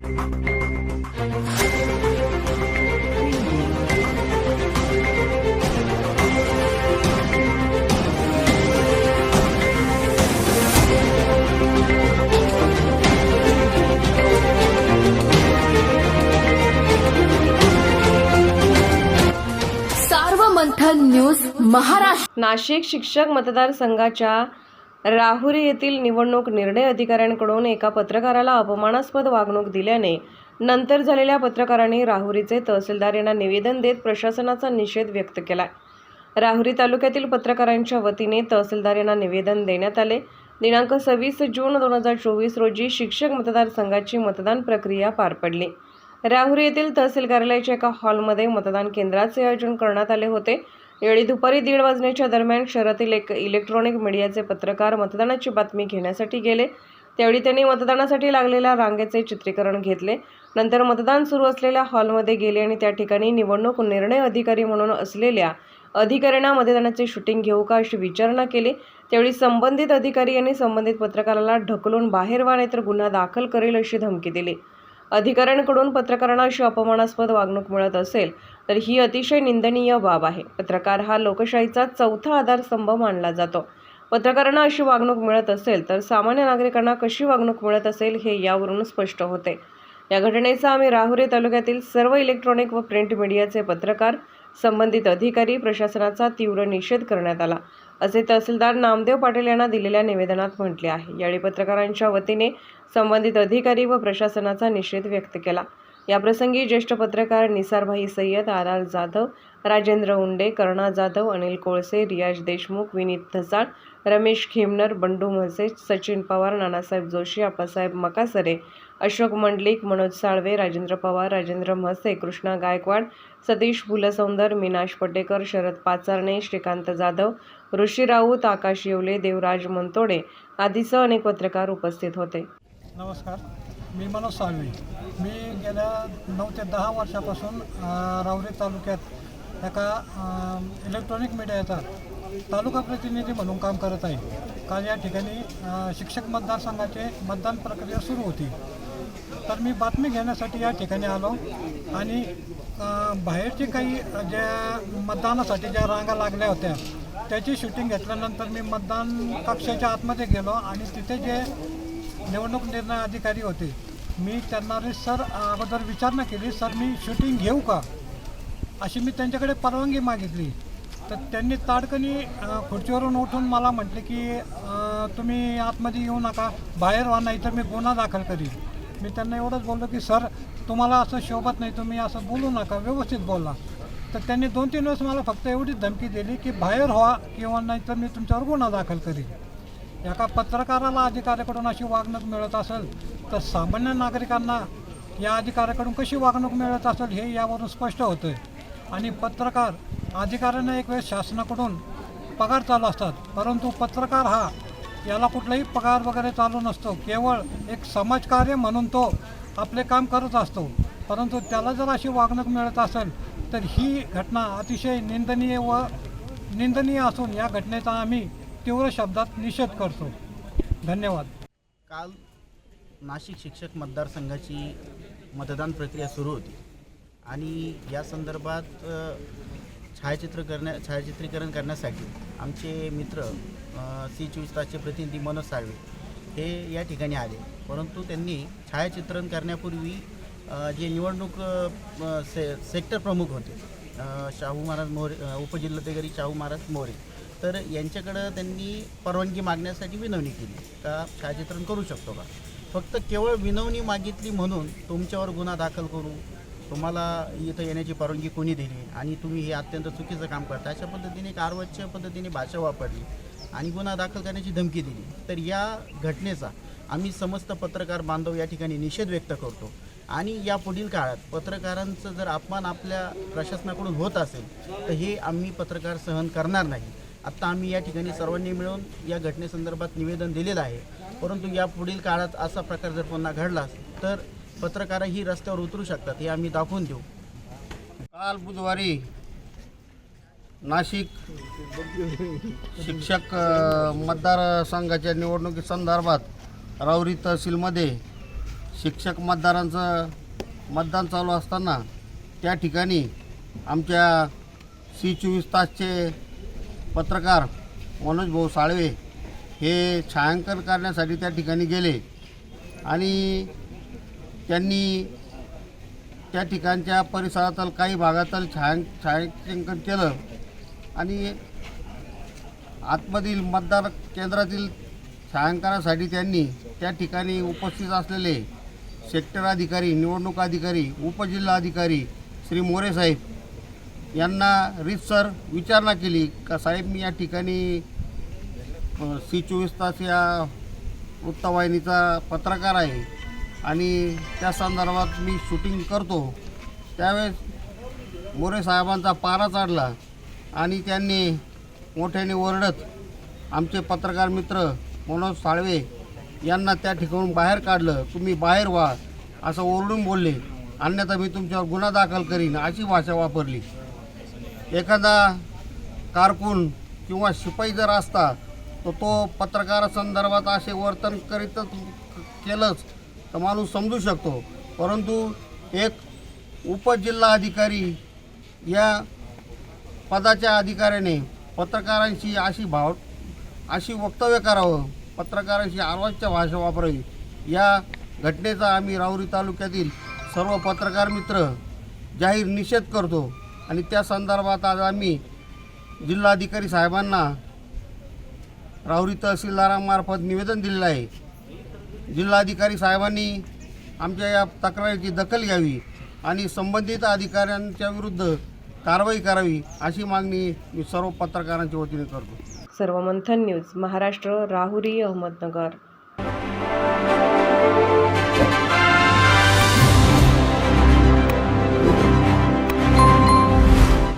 मंथन news Maharashtra. Nashik शिक्षक मतदारसंघाच्या राहुरी येथील निवडणूक निर्णय अधिकाऱ्यांकडून एका पत्रकाराला अपमानास्पद वागणूक दिल्याने नंतर झालेल्या पत्रकारांनी राहुरीचे तहसीलदार यांना निवेदन देत प्रशासनाचा निषेध व्यक्त केला। राहुरी तालुक्यातील पत्रकारांच्या वतीने तहसीलदार यांना निवेदन देण्यात आले। दिनांक 26 जून 2024 रोजी शिक्षक मतदारसंघाची मतदान प्रक्रिया पार पडली। राहुरी येथील तहसील कार्यालयाच्या एका हॉलमध्ये मतदान केंद्राचे आयोजन करण्यात आले होते। यावेळी दुपारी 1:30 वाजण्याच्या दरम्यान शहरातील एक इलेक्ट्रॉनिक मीडियाचे पत्रकार मतदानाची बातमी घेण्यासाठी गेले। त्यावेळी त्यांनी मतदानासाठी लागलेल्या रांगेचे चित्रीकरण घेतले। नंतर मतदान सुरू असलेल्या हॉलमध्ये गेले आणि त्या ठिकाणी निवडणूक निर्णय अधिकारी म्हणून असलेल्या अधिकाऱ्यांना मतदानाचे शूटिंग घेऊ का अशी विचारणा केली। त्यावेळी संबंधित अधिकारी यांनी संबंधित पत्रकाराला ढकलून बाहेर वा नाहीतर गुन्हा दाखल करेल अशी धमकी दिली। अधिकाऱ्यांकडून पत्रकारांना अशी अपमानास्पद वागणूक मिळत असेल तर ही अतिशय निंदनीय बाब आहे। पत्रकार हा लोकशाहीचा चौथा आधारस्तंभ मानला जातो। पत्रकारांना अशी वागणूक मिळत असेल तर सामान्य नागरिकांना कशी वागणूक मिळत असेल हे यावरून स्पष्ट होते। या घटनेचा आम्ही राहुरी तालुक्यातील सर्व इलेक्ट्रॉनिक व प्रिंट मीडियाचे पत्रकार, संबंधित अधिकारी, प्रशासनाचा तीव्र निषेध करण्यात आला, असे तहसीलदार नामदेव पाटील यांना दिलेल्या निवेदनात म्हटले आहे। यावेळी पत्रकारांच्या वतीने संबंधित अधिकारी व प्रशासनाचा निषेध व्यक्त केला। याप्रसंगी ज्येष्ठ पत्रकार निसारभाई सय्यद, आर जाधव, राजेंद्र उंडे, करुणा जाधव, अनिल कोळसे, रियाज देशमुख, विनीत धसाळ, रमेश खेमनर, बंडू म्हसे, सचिन पवार, नानासाहेब जोशी, आप्पासाहेब मकासरे, अशोक मंडलिक, मनोज साळवे, राजेंद्र पवार, राजेंद्र म्हसे, कृष्णा गायकवाड, सतीश फुलसौंदर, मीनाश पटेकर, शरद पाचारणे, श्रीकांत जाधव, ऋषी राऊत, आकाश येवले, देवराज मंतोडे आदीसह अनेक पत्रकार उपस्थित होते। नमस्कार, मी मनोज साळवे। मी गेल्या 9 ते 10 वर्षापासून राहुरी तालुक्यात एका इलेक्ट्रॉनिक मीडियाचा तालुका प्रतिनिधी म्हणून काम करत आहे। काल या ठिकाणी शिक्षक मतदारसंघाचे मतदान प्रक्रिया सुरू होती, तर मी बातमी घेण्यासाठी या ठिकाणी आलो आणि बाहेरचे काही ज्या मतदानासाठी ज्या रांगा लागल्या होत्या त्याची शूटिंग घेतल्यानंतर मी मतदान कक्षाच्या आतमध्ये गेलो आणि तिथे जे निवडणूक निर्णय अधिकारी होते, मी त्यांना सर अगोदर विचारणा केली, सर मी शूटिंग घेऊ का अशी मी त्यांच्याकडे परवानगी मागितली। तर त्यांनी ताडकनी खुर्चीवरून उठून मला म्हटले की तुम्ही आतमध्ये येऊ नका, बाहेर व्हा, नाही तर मी गुन्हा दाखल करीन। मी त्यांना एवढंच बोललो की सर तुम्हाला असं शोभत नाही, तुम्ही असं बोलू नका, व्यवस्थित बोला। तर त्यांनी 2-3 वेळेस मला फक्त एवढीच धमकी दिली की बाहेर व्हा किंवा नाही तर मी तुमच्यावर गुन्हा दाखल करीन। एका पत्रकाराला अधिकाऱ्याकडून अशी वागणूक मिळत असेल तर सामान्य नागरिकांना या अधिकाऱ्याकडून कशी वागणूक मिळत असेल हे यावरून स्पष्ट होतं आहे। आणि पत्रकार अधिकाऱ्यांना एक वेळेस शासनाकडून पगार चालू असतात, परंतु पत्रकार हा याला कुठलाही पगार वगैरे चालू नसतो, केवळ एक समाजकार्य म्हणून तो आपले काम करत असतो। परंतु त्याला जर अशी वागणूक मिळत असेल तर ही घटना अतिशय निंदनीय असून या घटनेचा आम्ही तीव्र शब्दात निषेध करतो। धन्यवाद। काल नाशिक शिक्षक मतदारसंघाची मतदान प्रक्रिया सुरू होती आणि या संदर्भात छायाचित्रीकरण करण्यासाठी आमचे मित्र C24 तासचे प्रतिनिधी मनोज साळवे हे या ठिकाणी आले, परंतु त्यांनी छायाचित्रण करण्यापूर्वी जे निवडणूक सेक्टर प्रमुख होते शाहू महाराज मोरे, उपजिल्हाधिकारी शाहू महाराज मोरे, तर यांच्याकडं त्यांनी परवानगी मागण्यासाठी विनवणी केली का छायाचित्रण करू शकतो का। फक्त केवळ विनवणी मागितली म्हणून तुमच्यावर गुन्हा दाखल करू, तुम्हाला इथं येण्याची परवानगी कोणी दिली आणि तुम्ही हे अत्यंत चुकीचं काम करता, अशा पद्धतीने एक आर्वच्या पद्धतीने भाषा वापरली आणि गुन्हा दाखल करण्याची धमकी दिली। तर या घटनेचा आम्ही समस्त पत्रकार बांधव या ठिकाणी निषेध व्यक्त करतो आणि या पुढील काळात पत्रकारांचं जर अपमान आपल्या प्रशासनाकडून होत असेल तर हे आम्ही पत्रकार सहन करणार नाही। आत्ता आम्ही या ठिकाणी सर्वांनी मिळून या घटनेसंदर्भात निवेदन दिलेलं आहे, परंतु या पुढील काळात असा प्रकार जर पुन्हा घडला तर पत्रकारही रस्त्यावर उतरू शकतात हे आम्ही दाखवून देऊ। काल बुधवारी नाशिक शिक्षक मतदारसंघाच्या निवडणुकीसंदर्भात राहुरी तहसीलमध्ये शिक्षक मतदारांचं मतदान चालू असताना त्या ठिकाणी आमच्या C24 तासचे पत्रकार मनोज भाऊ साळवे हे छायांकन करण्यासाठी त्या ठिकाणी गेले आणि त्यांनी त्या ठिकाणच्या परिसरातील काही भागातील छायांकन केलं आणि आतमधील मतदार केंद्रातील छायांकनासाठी त्यांनी त्या ठिकाणी उपस्थित असलेले सेक्टर अधिकारी, निवडणूक अधिकारी, उपजिल्हा अधिकारी श्री मोरे साहेब यांना रीतसर विचारणा केली का साहेब मी या ठिकाणी C24 तास या वृत्तवाहिनीचा पत्रकार आहे आणि त्या संदर्भात मी शूटिंग करतो. त्यावेळेस मोरे साहेबांचा पारा चढला आणि त्यांनी मोठ्याने ओरडत आमचे पत्रकार मित्र मनोज साळवे यांना त्या ठिकाणून बाहेर काढलं. तुम्ही बाहेर व्हा असं ओरडून बोलले, अन्यथा मी तुमच्यावर गुन्हा दाखल करीन अशी भाषा वापरली. एखादा कारकून किंवा शिपाई जर असता तर तो पत्रकारासंदर्भात असे वर्तन करीतच केलंच तर माणूस समजू शकतो, परंतु एक उपजिल्हा अधिकारी या पदाच्या अधिकाऱ्याने पत्रकारांशी अशी वक्तव्य करावं, पत्रकारांशी आवाजच्या भाषा वापरावी. या घटनेचा आम्ही राहुरी तालुक्यातील सर्व पत्रकार मित्र जाहीर निषेध करतो आणि त्या संदर्भात आज आम्ही जिल्हाधिकारी साहेबांना राहुरी तहसीलदारांमार्फत निवेदन दिलेलं आहे. जिल्हाधिकारी साहेबांनी आमच्या या तक्रारीची दखल घ्यावी आणि संबंधित अधिकाऱ्यांच्या विरुद्ध कारवाई करावी अशी मागणी मी सर्व पत्रकारांच्या वतीने करतो. सर्व मंथन न्यूज महाराष्ट्र, राहुरी, अहमदनगर.